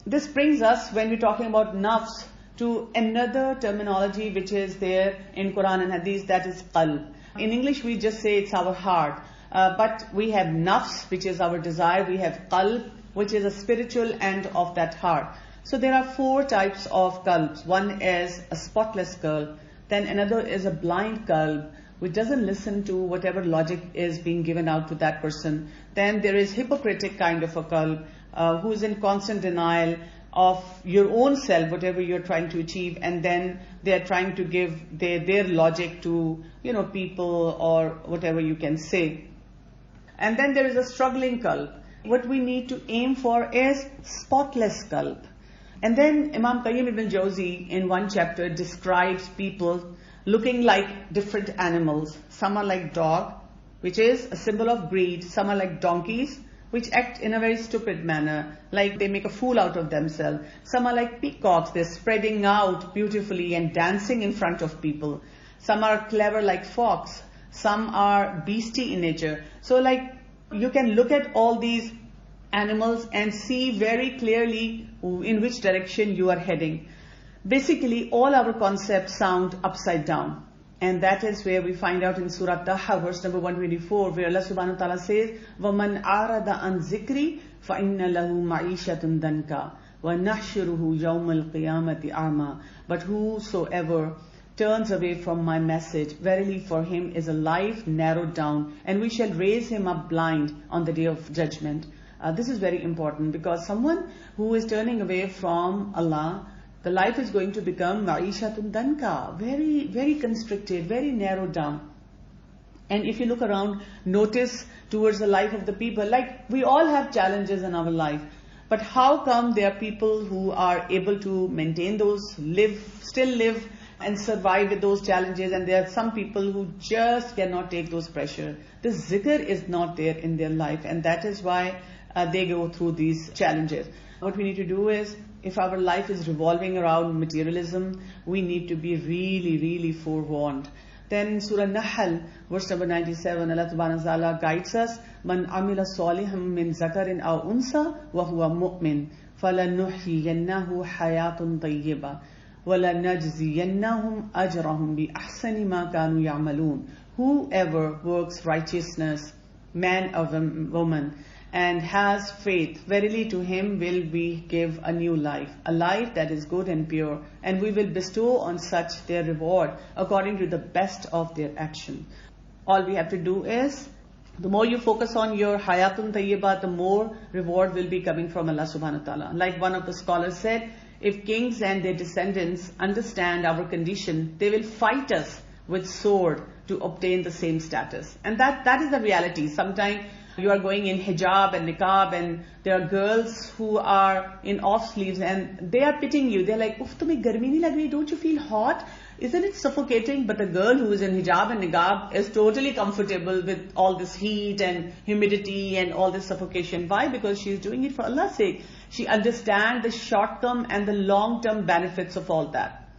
this brings us, when we're talking about nafs, to another terminology which is there in Quran and Hadith, that is qalb. In English we just say it's our heart, but we have nafs, which is our desire, we have qalb, which is a spiritual end of that heart. So there are 4 types of qalbs. One is a spotless qalb, then another is a blind qalb, which doesn't listen to whatever logic is being given out to that person. Then there is hypocritic kind of a qalb, who is in constant denial of your own self, whatever you're trying to achieve, and then they're trying to give their logic to, people or whatever you can say. And then there is a struggling qalb. What we need to aim for is spotless qalb. And then Imam Qayyim ibn Jawzi in one chapter describes people looking like different animals. Some are like dog, which is a symbol of greed. Some are like donkeys, which act in a very stupid manner, like they make a fool out of themselves. Some are like peacocks, they're spreading out beautifully and dancing in front of people. Some are clever like fox. Some are beastie in nature. So you can look at all these animals and see very clearly in which direction you are heading. Basically, all our concepts sound upside down. And that is where we find out in Surah Taha, verse number 124, where Allah subhanahu wa ta'ala says, وَمَنْ أَعْرَضَ عَنْ ذِكْرِي فَإِنَّ لَهُ مَعِيشَةٌ دَنْكَ وَنَحْشُرُهُ يَوْمَ الْقِيَامَةِ أَعْمَى. But whosoever turns away from my message, verily for him is a life narrowed down, and we shall raise him up blind on the day of judgment. This is very important, because someone who is turning away from Allah, the life is going to become ma'ishatun danka, very, very constricted, very narrowed down. And if you look around, notice towards the life of the people, we all have challenges in our life. But how come there are people who are able to maintain those, still live and survive with those challenges, and there are some people who just cannot take those pressure. The zikr is not there in their life, and that is why they go through these challenges. What we need to do is, if our life is revolving around materialism, we need to be really, really forewarned. Then Surah Nahl, verse number 97, Allah subhanahu wa ta'ala guides us, Man amila saliham min zakarin aw unsa wa huwa mu'min, falanuhyiyannahu hayatun tayyiba, walanajziyannahum ajrahum bi ahsani ma kanu ya'malun. Whoever works righteousness, man or woman, and has faith, verily to him will we give a new life, a life that is good and pure, and we will bestow on such their reward according to the best of their action. All we have to do is, the more you focus on your hayatun tayyibah, the more reward will be coming from Allah subhanahu wa ta'ala. Like one of the scholars said, if kings and their descendants understand our condition, they will fight us with sword to obtain the same status. And that is the reality. Sometimes you are going in hijab and niqab, and there are girls who are in off sleeves, and they are pitying you. They're like, "Uff, tumhe garmi nahi lag rahi? Don't you feel hot? Isn't it suffocating?" But the girl who is in hijab and niqab is totally comfortable with all this heat and humidity and all this suffocation. Why? Because she is doing it for Allah's sake. She understands the short-term and the long-term benefits of all that.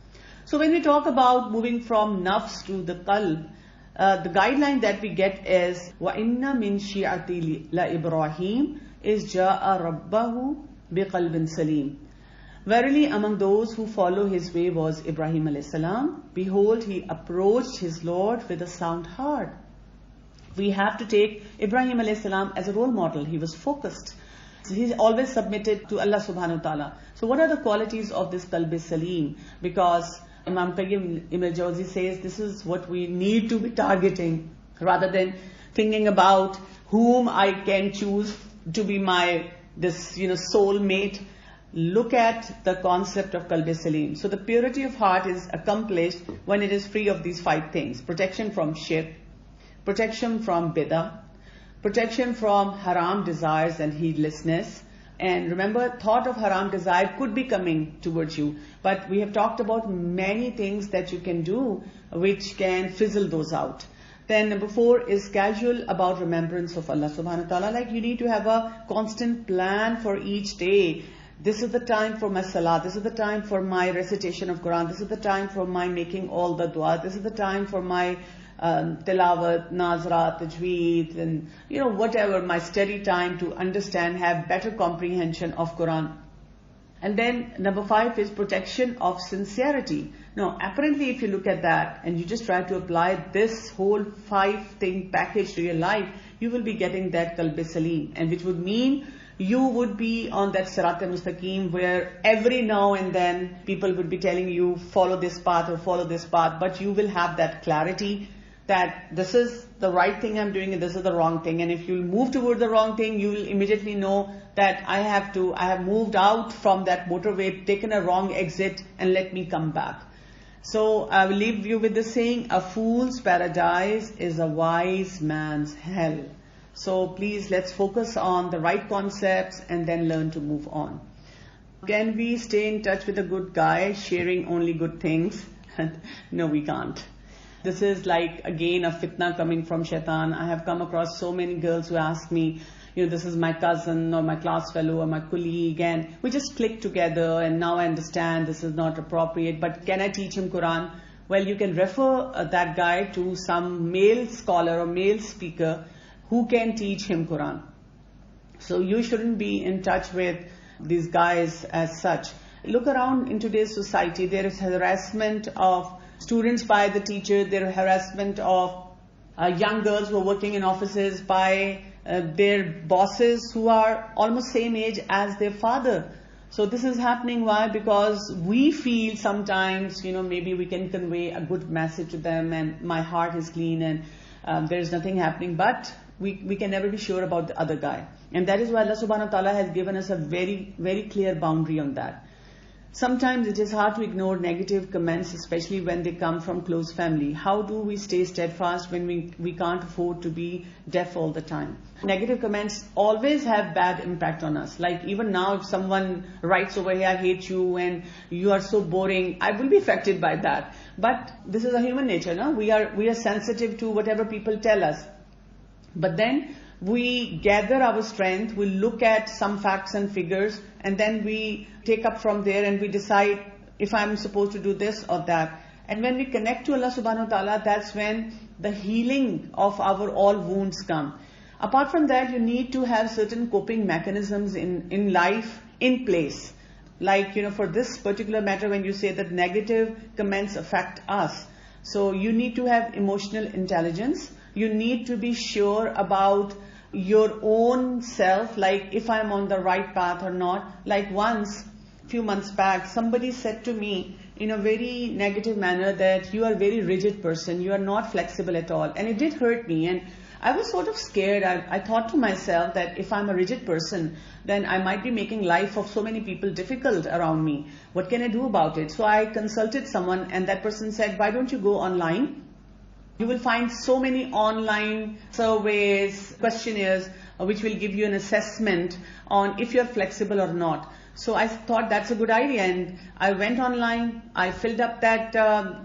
So when we talk about moving from nafs to the qalb, the guideline that we get is وَإِنَّ مِن شِيعَةِ لَإِبْرَاهِيمَ إِذْ جَاءَ رَبَّهُ بِقَلْبٍ سَلِيمٍ. Verily among those who follow his way was Ibrahim alayhi salam. Behold, he approached his Lord with a sound heart. We have to take Ibrahim alayhi salam as a role model. He was focused. He's always submitted to Allah subhanahu wa ta'ala. So what are the qualities of this qalb salim? Because Imam Qayyim ibn Jawzi says this is what we need to be targeting, rather than thinking about whom I can choose to be my soul mate. Look at the concept of qalb salim. So the purity of heart is accomplished when it is free of these 5 things: protection from shirk, protection from bid'ah, protection from haram desires and heedlessness. And remember, thought of haram desire could be coming towards you, but we have talked about many things that you can do which can fizzle those out. Then number 4 is casual about remembrance of Allah subhanahu wa ta'ala. Like you need to have a constant plan for each day. This is the time for my salah, this is the time for my recitation of Quran, this is the time for my making all the dua, this is the time for my tilawat, nazrat, tajweed, and whatever, my study time to understand, have better comprehension of Quran. And then number 5 is protection of sincerity. Now, apparently if you look at that and you just try to apply this whole 5-thing package to your life, you will be getting that Qalb Salim, and which would mean you would be on that Sirat al-Mustaqim where every now and then people would be telling you follow this path or follow this path, but you will have that clarity that this is the right thing I'm doing and this is the wrong thing. And if you move toward the wrong thing, you will immediately know that I have moved out from that motorway, taken a wrong exit, and let me come back. So I will leave you with the saying, a fool's paradise is a wise man's hell. So please, let's focus on the right concepts and then learn to move on. Can we stay in touch with a good guy sharing only good things? No, we can't. This is like, again, a fitna coming from shaitan. I have come across so many girls who ask me, this is my cousin or my class fellow or my colleague, and we just click together, and now I understand this is not appropriate, but can I teach him Quran? Well, you can refer that guy to some male scholar or male speaker who can teach him Quran. So you shouldn't be in touch with these guys as such. Look around in today's society. There is harassment of students by the teacher. There is harassment of young girls who are working in offices by their bosses who are almost same age as their father. So this is happening. Why? Because we feel sometimes, maybe we can convey a good message to them and my heart is clean and there is nothing happening. But we can never be sure about the other guy. And that is why Allah subhanahu wa ta'ala has given us a very, very clear boundary on that. Sometimes it is hard to ignore negative comments, especially when they come from close family. How do we stay steadfast when we can't afford to be deaf all the time? Negative comments always have bad impact on us. Like even now, if someone writes over here, I hate you and you are so boring, I will be affected by that. But this is a human nature, no? We are sensitive to whatever people tell us. But then we gather our strength, we look at some facts and figures, and then we take up from there and we decide if I'm supposed to do this or that. And when we connect to Allah subhanahu wa ta'ala, that's when the healing of our all wounds come. Apart from that, you need to have certain coping mechanisms in life in place. Like, for this particular matter, when you say that negative comments affect us, so you need to have emotional intelligence. You need to be sure about your own self, like if I'm on the right path or not. Like once, a few months back, somebody said to me in a very negative manner that you are a very rigid person, you are not flexible at all. And it did hurt me, and I was sort of scared. I thought to myself that if I'm a rigid person, then I might be making life of so many people difficult around me. What can I do about it? So I consulted someone, and that person said, why don't you go online? You will find so many online surveys, questionnaires, which will give you an assessment on if you're flexible or not. So I thought that's a good idea, and I went online, I filled up that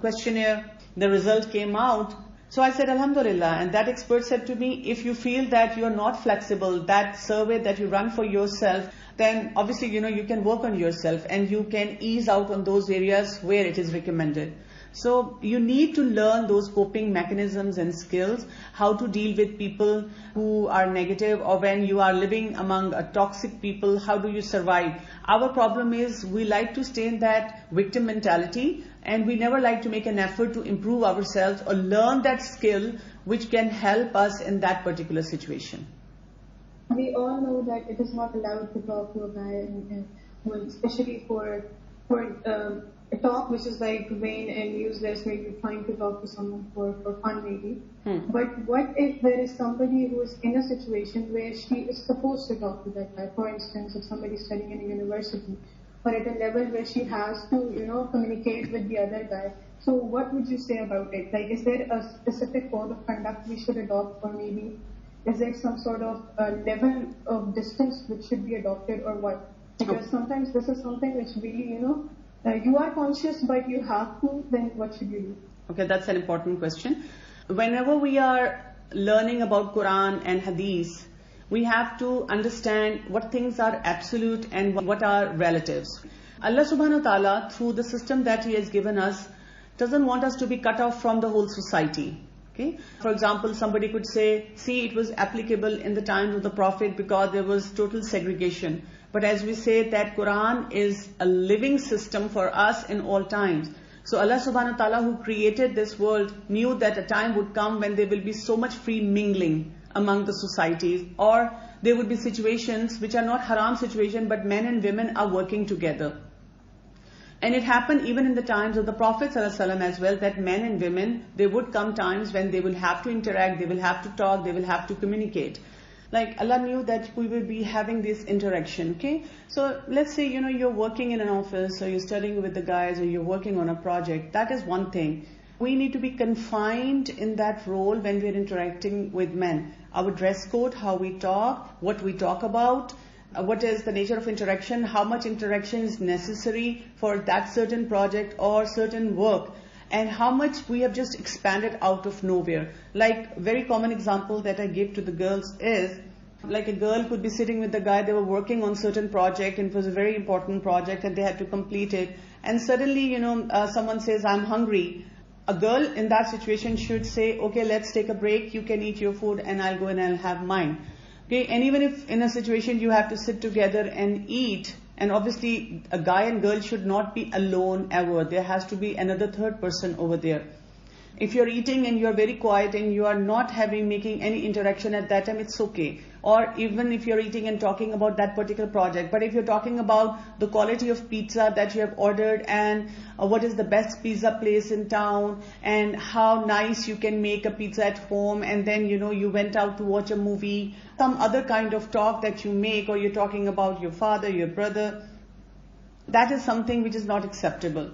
questionnaire, the result came out. So I said, Alhamdulillah, and that expert said to me, if you feel that you're not flexible, that survey that you run for yourself, then obviously, you can work on yourself and you can ease out on those areas where it is recommended. So you need to learn those coping mechanisms and skills, how to deal with people who are negative, or when you are living among toxic people, how do you survive? Our problem is we like to stay in that victim mentality, and we never like to make an effort to improve ourselves or learn that skill which can help us in that particular situation. We all know that it is not allowed to talk to a guy, especially for a talk which is like vain and useless, where you're trying to talk to someone for fun maybe. But what if there is somebody who is in a situation where she is supposed to talk to that guy? For instance, if somebody is studying in a university, or at a level where she has to, communicate with the other guy. So what would you say about it? Like, is there a specific code of conduct we should adopt, or maybe is there some sort of level of distance which should be adopted, or what? Because sometimes this is something which really, you are conscious, but you have to, then what should you do? Okay, that's an important question. Whenever we are learning about Quran and Hadith, we have to understand what things are absolute and what are relatives. Allah subhanahu wa ta'ala, through the system that He has given us, doesn't want us to be cut off from the whole society. Okay? For example, somebody could say, see, it was applicable in the times of the Prophet because there was total segregation. But as we say that Quran is a living system for us in all times. So Allah subhanahu wa ta'ala who created this world knew that a time would come when there will be so much free mingling among the societies, or there would be situations which are not haram situation, but men and women are working together. And it happened even in the times of the Prophet ﷺ as well, that men and women, there would come times when they will have to interact, they will have to talk, they will have to communicate. Like Allah knew that we will be having this interaction, okay? So let's say, you're working in an office, or you're studying with the guys, or you're working on a project. That is one thing. We need to be confined in that role when we're interacting with men. Our dress code, how we talk, what we talk about, what is the nature of interaction, how much interaction is necessary for that certain project or certain work, and how much we have just expanded out of nowhere. Like, very common example that I give to the girls is, like a girl could be sitting with the guy, they were working on certain project, and it was a very important project and they had to complete it, and suddenly, someone says, I'm hungry. A girl in that situation should say, okay, let's take a break, you can eat your food and I'll go and I'll have mine. Okay, and even if in a situation you have to sit together and eat, and obviously a guy and girl should not be alone ever. There has to be another third person over there. If you're eating and you're very quiet and you are not making any interaction at that time, it's okay. Or even if you're eating and talking about that particular project. But if you're talking about the quality of pizza that you have ordered, and what is the best pizza place in town, and how nice you can make a pizza at home, and then you went out to watch a movie, some other kind of talk that you make, or you're talking about your father, your brother, that is something which is not acceptable.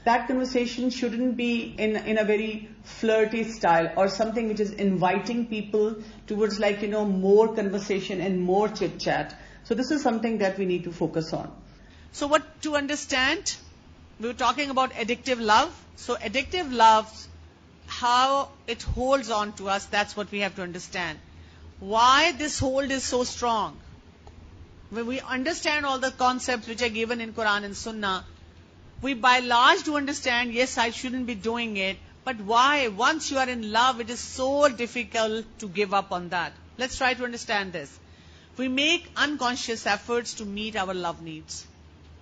That conversation shouldn't be in a very flirty style, or something which is inviting people towards more conversation and more chit chat. So this is something that we need to focus on. So what to understand? We were talking about addictive love. So addictive love, how it holds on to us, that's what we have to understand. Why this hold is so strong? When we understand all the concepts which are given in Quran and Sunnah, we by large do understand, yes, I shouldn't be doing it, but why? Once you are in love, it is so difficult to give up on that. Let's try to understand this. We make unconscious efforts to meet our love needs.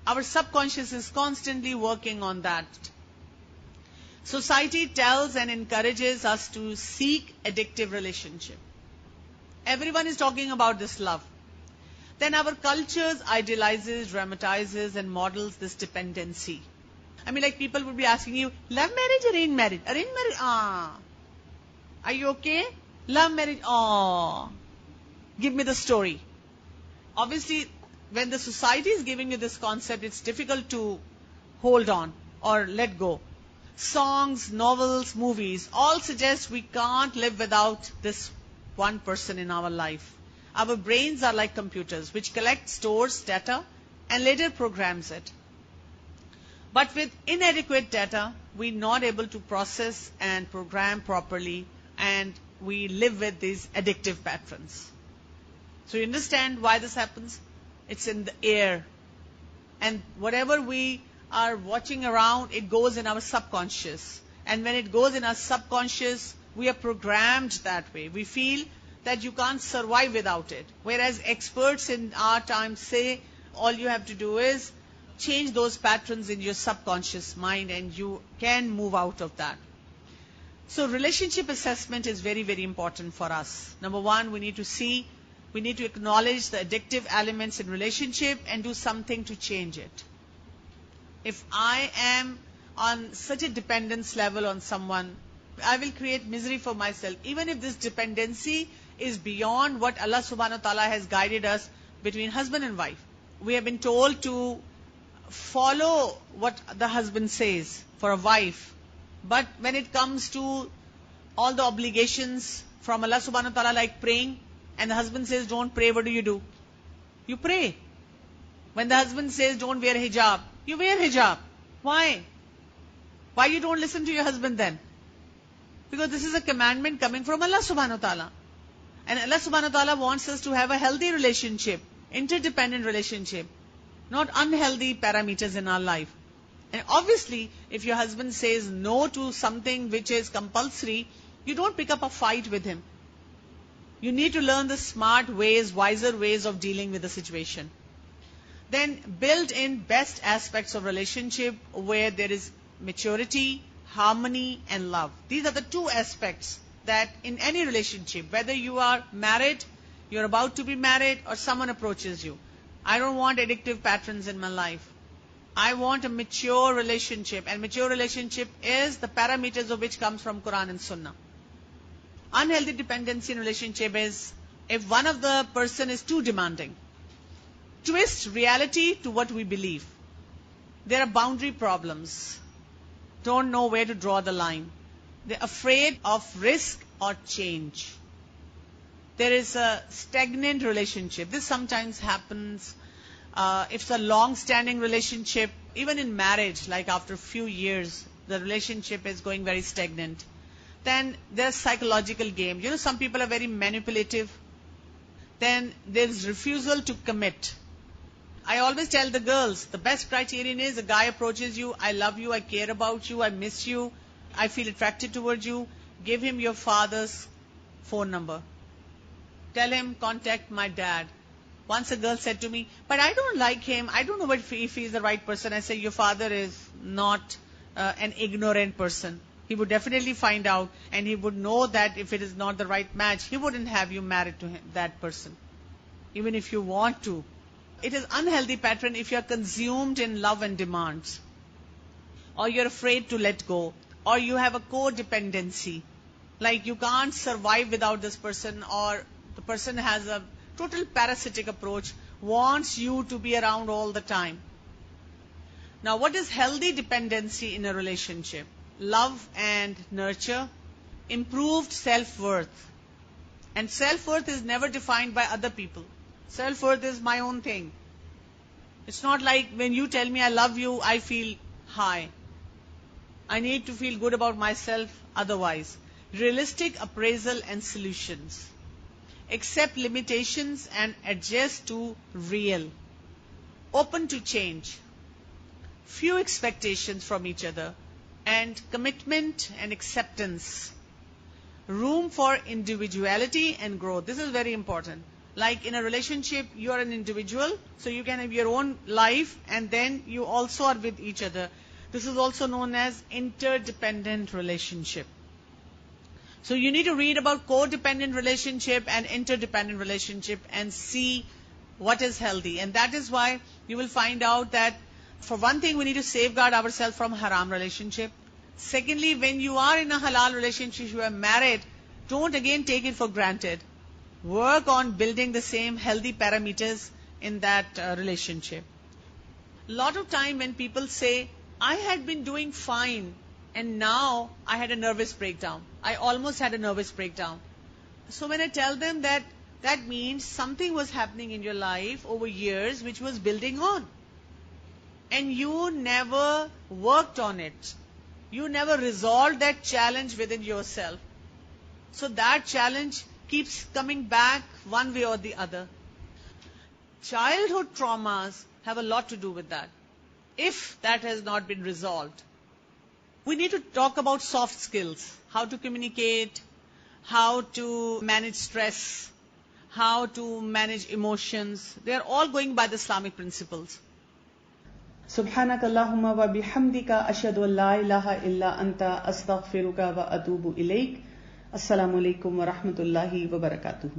Our subconscious is constantly working on that. Society tells and encourages us to seek addictive relationship. Everyone is talking about this love. Then our cultures idealizes, dramatizes, and models this dependency. I mean, like people would be asking you, love marriage, arranged marriage? Arranged marriage, Are you okay? Love marriage, Give me the story. Obviously, when the society is giving you this concept, it's difficult to hold on or let go. Songs, novels, movies, all suggest we can't live without this one person in our life. Our brains are like computers, which collect, stores data, and later programs it. But with inadequate data, we're not able to process and program properly, and we live with these addictive patterns. So you understand why this happens? It's in the air. And whatever we are watching around, it goes in our subconscious. And when it goes in our subconscious, we are programmed that way. We feel that you can't survive without it. Whereas experts in our time say all you have to do is change those patterns in your subconscious mind and you can move out of that. So relationship assessment is very, very important for us. Number one, we need to acknowledge the addictive elements in relationship and do something to change it. If I am on such a dependence level on someone, I will create misery for myself. Even if this dependency is beyond what Allah subhanahu wa ta'ala has guided us between husband and wife. We have been told to follow what the husband says for a wife. But when it comes to all the obligations from Allah subhanahu wa ta'ala, like praying, and the husband says don't pray, what do? You pray. When the husband says don't wear hijab, you wear hijab. Why? Why you don't listen to your husband then? Because this is a commandment coming from Allah subhanahu wa ta'ala. And Allah subhanahu wa ta'ala wants us to have a healthy relationship, interdependent relationship, not unhealthy parameters in our life. And obviously, if your husband says no to something which is compulsory, you don't pick up a fight with him. You need to learn the smart ways, wiser ways of dealing with the situation. Then build in best aspects of relationship where there is maturity, harmony, and love. These are the two aspects that in any relationship, whether you are married, you're about to be married, or someone approaches you. I don't want addictive patterns in my life. I want a mature relationship, and mature relationship is the parameters of which comes from Quran and Sunnah. Unhealthy dependency in relationship is if one of the person is too demanding. Twist reality to what we believe. There are boundary problems. Don't know where to draw the line. They're afraid of risk or change. There is a stagnant relationship. This sometimes happens if it's a long-standing relationship, even in marriage, like after a few years, the relationship is going very stagnant. Then there's psychological game. You know, some people are very manipulative. Then there's refusal to commit. I always tell the girls, the best criterion is a guy approaches you, I love you, I care about you, I miss you, I feel attracted towards you. Give him your father's phone number. Tell him, contact my dad. Once a girl said to me, but I don't like him, I don't know if he's the right person. I say, your father is not an ignorant person. He would definitely find out, and he would know that if it is not the right match, he wouldn't have you married to him, that person, even if you want to. It is unhealthy pattern if you are consumed in love and demands, or you're afraid to let go, or you have a codependency, like you can't survive without this person, or the person has a total parasitic approach, wants you to be around all the time. Now, what is healthy dependency in a relationship? Love and nurture, improved self-worth. And self-worth is never defined by other people. Self-worth is my own thing. It's not like when you tell me I love you, I feel high. I need to feel good about myself otherwise. Realistic appraisal and solutions. Accept limitations and adjust to real. Open to change. Few expectations from each other. And commitment and acceptance. Room for individuality and growth. This is very important. Like in a relationship, you are an individual, so you can have your own life, and then you also are with each other. This is also known as interdependent relationship. So you need to read about codependent relationship and interdependent relationship and see what is healthy. And that is why you will find out that, for one thing, we need to safeguard ourselves from haram relationship. Secondly, when you are in a halal relationship, you are married, don't again take it for granted. Work on building the same healthy parameters in that relationship. A lot of time when people say, I had been doing fine and now I had a nervous breakdown. I almost had a nervous breakdown. So when I tell them that, that means something was happening in your life over years which was building on. And you never worked on it. You never resolved that challenge within yourself. So that challenge keeps coming back one way or the other. Childhood traumas have a lot to do with that, if that has not been resolved. We need to talk about soft skills, how to communicate, how to manage stress, how to manage emotions. They are all going by the Islamic principles. سبحانك اللهم وبحمدك أشهد أن لا إله إلا أنت أستغفرك وأتوب إليك. السلام عليكم ورحمة الله وبركاته.